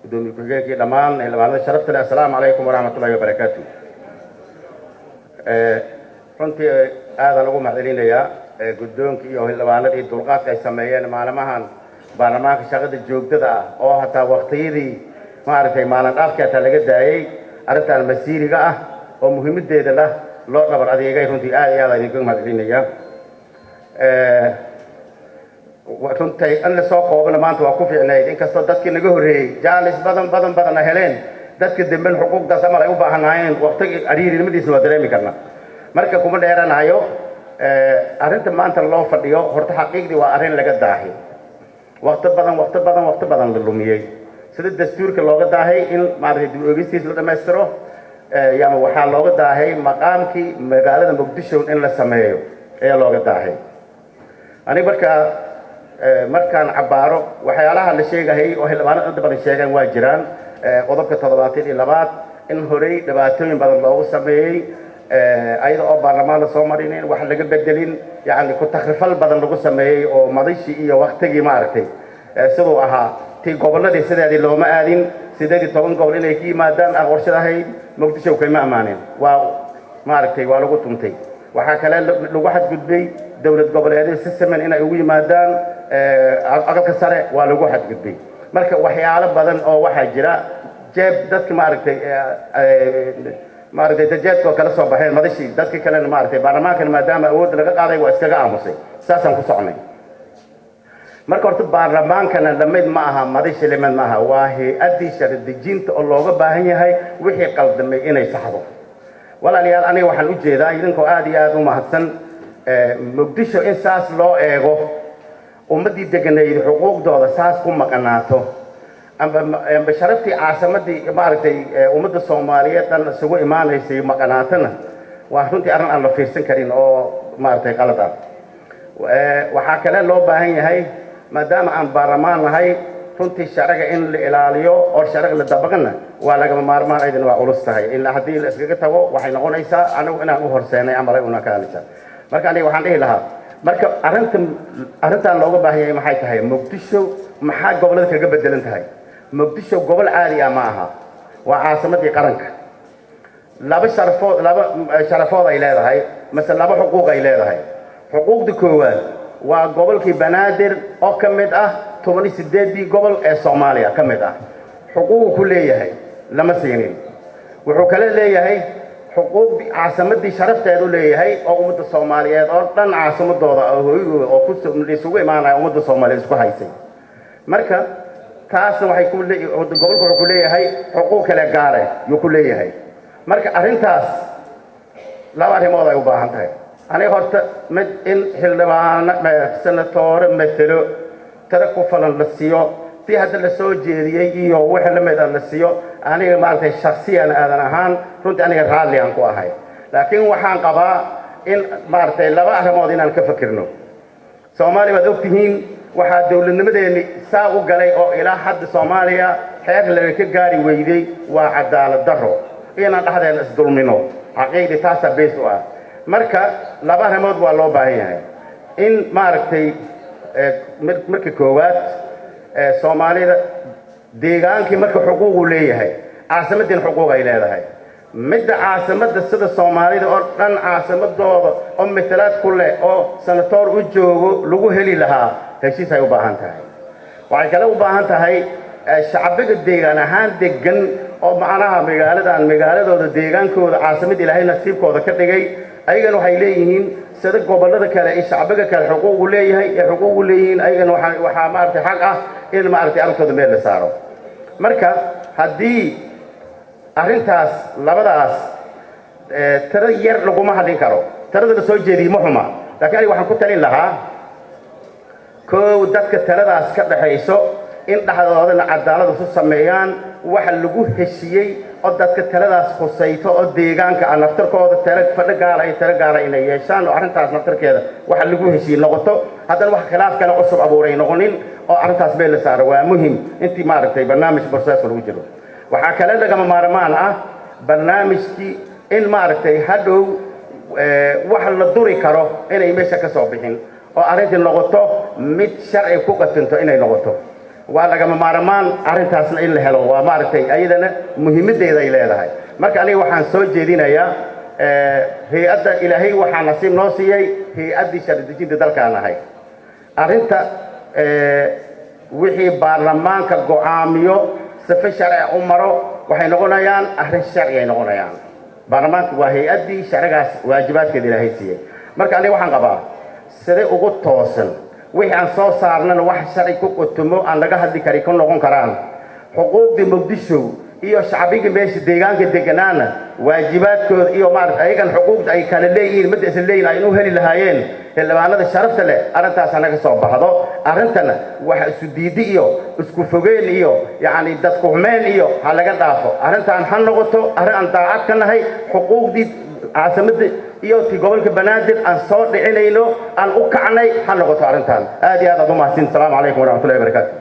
gudoomiye ku-xigeenkii dhammaan xildhibaanada sharafta leh assalaamu calaykum waraxmatullahi wabarakaatu. runtii aadaan ugu mahadcelinayaa guddoonka iyo xildhibaanadii dulqaadka ay sameeyeen maalmahan baarlamaanka shaqada joogtada ah oo hataa waqtiyadii maaragtay maalin dhaafkii hataa laga daayey arrintan masiiriga ah oo muhiimadeeda lah loo dhabar adeegay. runtii aad iyo aad aan idinkaga mahadcelinayaa. runtii in la soo koobana maanta waa ku fiicnayd inkastoo dadkii naga horreeyey jaalis badan ay heleen dadka damben xuquuqdaas amal ay u baahanaayeen waqtiga ariirinimadiisna waa dareemi karna. marka kuma dheeranayo arrinta maanta loo fadhiyo horta xaqiiqdii waa arrin laga daahay waqti badan la lumiyey sida dastuurka looga daahay in maaragtay dib u eegistiisa la dhammaystiro yaama waxaa looga daahay maqaamkii magaalada muqdisho in la sameeyo ayaa looga daahay. aniga markaan cabaaro waxyaalaha la sheegayay oo xildhibaanada inta badan sheegaan waa jiraan. qodobka 72 in horey dhibaatooyin badan loogu sameeyey ayada oo baarlamaan la soo marinin wax laga bedelin yani ku takrifal badan lagu sameeyey oo madashii iyo waqtigii maaragtay siduu ahaa tii gobolladii sideedii looma aadin 18 gobol inay ka yimaadaan aan qorshadahayn muqdisho kama amaanin waa maaragtay waa lagu tuntay. waxaa kale lagu xadgudbay dowlad goboleedyada si siman inay ugu yimaadaan aqalka sare waa lagu xadgudbay. marka waxyaalo badan oo waxaa jira jeeb dadka maaragtay dajeedkoo kala soo baxeen madashii dadka kalena maaragtay baarlamaankana maadaama awoodda laga qaaday waa iskaga aamusay saasaan ku socnay. marka horta baarlamaankana lamid ma aha madashi lamid ma aha waa hay-addii sharci dejinta oo looga baahan yahay wixii qaldamay inay saxdo. walaalayaal aniga waxaan u jeedaa idinkoo aad iyo aad u mahadsan muqdisho in saas loo eego ummaddii deganayd xuquuqdooda saas ku maqanaato amba sharaftii caasimadii maaragtay ummadda Soomaaliyeed dhan isugu imaanaysay maqanaatana waa runtii arrin aan la fiirsan karin oo maaragtay qalad ah. waxaa kale loo baahan yahay maadaama aan baarlamaan nahay runtii sharciga in la ilaaliyo oo sharciga la dabaqana waa lagama maarmaan aydan waa culus tahay ilaa haddii la iskaga tago waxay noqonaysaa anigu inaan u horseenay amalay una kaalisa. marka aniga waxaan dhihi lahaa marka arrintan looga baahan yahay maxay tahay muqdisho maxaa gobolada kaga bedelan tahay. muqdisho gobol caadi ah ma aha waa caasimadii qaranka. laba sharafood ay leedahay mise laba xuquuq ay leedahay. xuquuqda koowaad waa gobolkii banaadir oo ka mid ah 18 gobol ee Soomaaliya ka mid ah xuquuq ku leeyahay lama siinin. wuxuu kale leeyahay xuquuq caasimadii sharafteedu leeyahay oo ummadda Soomaaliyeed oo dhan caasimadooda hooyigooda oo ku isugu imaanaya ummadda Soomaaliyeed isku haysay. marka taasna waxay ku leeyahay gobolku wuxuu ku leeyahay xuquuq kale gaar ah yuu ku leeyahay. marka arrintaas laba arrimood ay u baahan tahay. aniga horta mid in xildhibaan senatore matalo tara ku falan la siiyo tii hadda la soo jeediyey iyo wixii la mid ah la siiyo aniga maaragtay shakhsiyan aadan ahaan runtii aniga raalli aan ku ahay. laakiin waxaan qabaa in maaragtay laba arrimood inaan ka fakirno. Soomaaliya waad ogtihiin waxaa dowladnimadeeni saa u galay oo ilaa hadda Soomaaliya xeer laga ka gaari weyday waa cadaalad darro inaan dhexdeena isdulmino xaqiiqdii taasa bees u ah. marka laba arrimood waa loo baahan yahay in maaragtay marka koowaad Soomaalida deegaankii marka xuquuq u leeyahay caasimadeen xuquuq ay leedahay. midda caasimada sida Soomaalida oo dhan caasimadooda oo matalaad ku leh oo senator u joogo lagu heli lahaa heshiis ay u baahan tahay. waxay kale u baahan tahay shacbiga deegaan ahaan degan oo macnaha magaaladooda deegaankooda caasimad Ilaahay nasiibkooda ka dhigay ayagana waxay leeyihiin sida gobolada kale ee shacbiga kale xuquuq u leeyahay xuquuq u leeyihiin ayagana waxa maaragtay xaq ah in maaragtay arrintooda meel la saaro. marka haddii arrintaas labadaas tiro yar laguma hadlin karo tirada la soo jeediyey ma xuma laakiin aniga waxaan ku talin lahaa koow dadka tiradaas ka dhaxayso in dhaxdoodana cadaalad u sameeyaan waxa lagu heshiyey oo dadka tiradaas khusayto oo deegaanka aan naftarkooda fadhi gaala inay yeeshaan oo arrintaas naftarkeeda waxa lagu heshiyey noqoto haddana wax khilaaf kale cusub abuuray noqonin oo arrintaas meel la saaro waa muhiim intii maaragtay barnaamij process lagu jiro. waxaa kale lagama maarmaan ah barnaamijkii in maaragtay hadhow wax la duri karo inay meesha ka soo bixin oo arrintii noqoto mid sharci ku qatinto inay noqoto. waa lagama maarmaan arrintaasna in la helo waa maaragtay ayadana muhiimadeeda ay leedahay marka aniga waxaan soo jeedinayaa hay-adda ilaahay waxaa nasiib noo siiyey hay-addii sharci dejinta dalkaan ahay arrinta wixii baarlamaanka go'aamiyo sifa sharci u maro waxay noqonayaan arrin sharci ay noqonayaan baarlamaanka waa hay-addii sharcigaas waajibaadkeeda ilaahay siiyey marka aniga waxaan qabaa sidee ugu toosan wixii aan soo saarnana wax sharci ku qotomo aan laga hadli karin ku noqon karaan xuquuqdii muqdisho iyo shacbiga meesha deegaanka deganaana waajibaadkooda iyo maaragtay ayagan xuquuqda ay kala leeyihiin mid isla leeyihiin ay u heli lahaayeen xildhibaanada sharafta leh arrintaas anaga soo baxdo arrintana wax isu diidi iyo isku fogeen iyo yacni dadku xumeyn iyo ha laga dhaafo arrintaan ha noqoto arrin aan daacad ka nahay xuquuqdii caasimada iyo ti gobolka banaadir aan soo dhicinayno aan u kacnay ha noqoto arrintaan aad iyo aad u mahadsan. Assalaamu calaykum waraxmatullahi wabarakaatu.